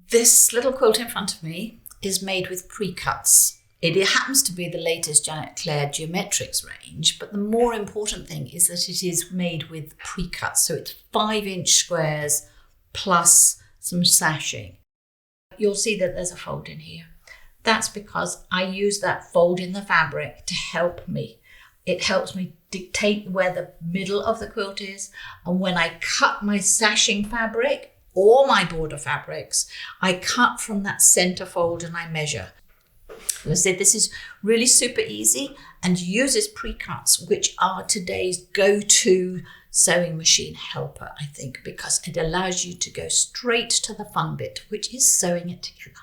This little quilt in front of me is made with pre-cuts. It happens to be the latest Janet Clare Geometrics range, but the more important thing is that it is made with pre-cuts. So it's 5-inch squares plus some sashing. You'll see that there's a fold in here. That's because I use that fold in the fabric to help me. It helps me dictate where the middle of the quilt is. And when I cut my sashing fabric or my border fabrics, I cut from that center fold and I measure. As I said, this is really super easy and uses pre-cuts, which are today's go-to sewing machine helper, I think, because it allows you to go straight to the fun bit, which is sewing it together.